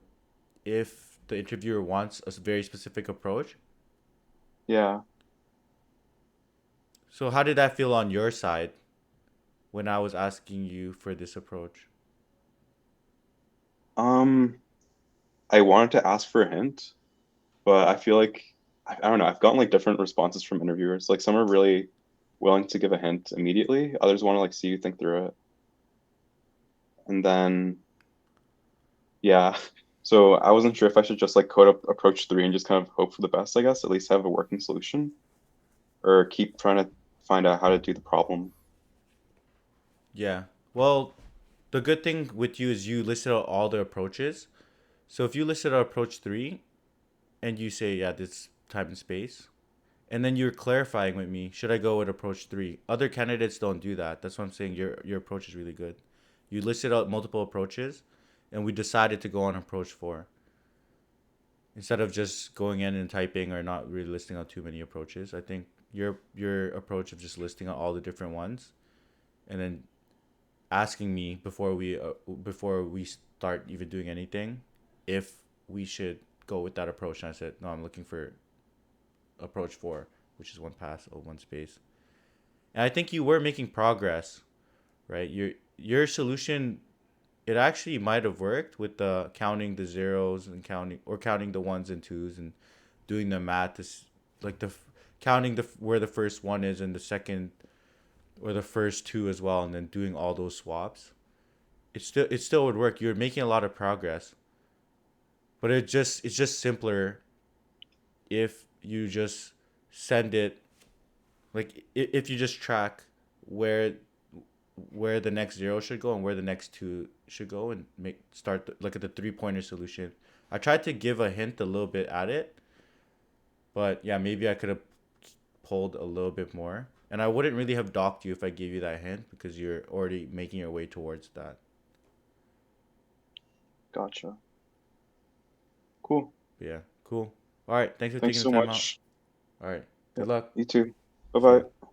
interviewer wants a very specific approach? Yeah. So how did that feel on your side when I was asking you for this approach? Um, I wanted to ask for a hint, but I feel like I don't know. I've gotten like different responses from interviewers. Like some are really willing to give a hint immediately. Others want to like see you think through it. And then yeah. So I wasn't sure if I should just like code up approach three and just kind of hope for the best, I guess, at least have a working solution, or keep trying to find out how to do the problem. Yeah. Well, the good thing with you is you listed out all the approaches. So if you listed out approach three and you say, yeah, this time and space, and then you're clarifying with me, should I go with approach three? Other candidates don't do that. That's what I'm saying. Your approach is really good. You listed out multiple approaches, and we decided to go on approach four instead of just going in and typing or not really listing out too many approaches. I think your approach of just listing out all the different ones and then asking me before we start even doing anything if we should go with that approach. And I said no, I'm looking for approach four, which is one pass or one space. And I think you were making progress, right? Your solution, it actually might have worked with the counting the zeros and counting the ones and twos and doing the math is like counting the where the first one is and the second or the first two as well, and then doing all those swaps. It still would work. You're making a lot of progress, but it's just simpler if you just send it like if you just track where where the next zero should go and where the next two should go and look at the 3 pointer solution. I tried to give a hint a little bit at it, but yeah, maybe I could have pulled a little bit more. And I wouldn't really have docked you if I gave you that hint because you're already making your way towards that. Gotcha. Cool. But yeah, cool. All right, thanks for Thanks taking the so time out. much. All right, Yeah, good luck. you too. See Bye-bye. ya.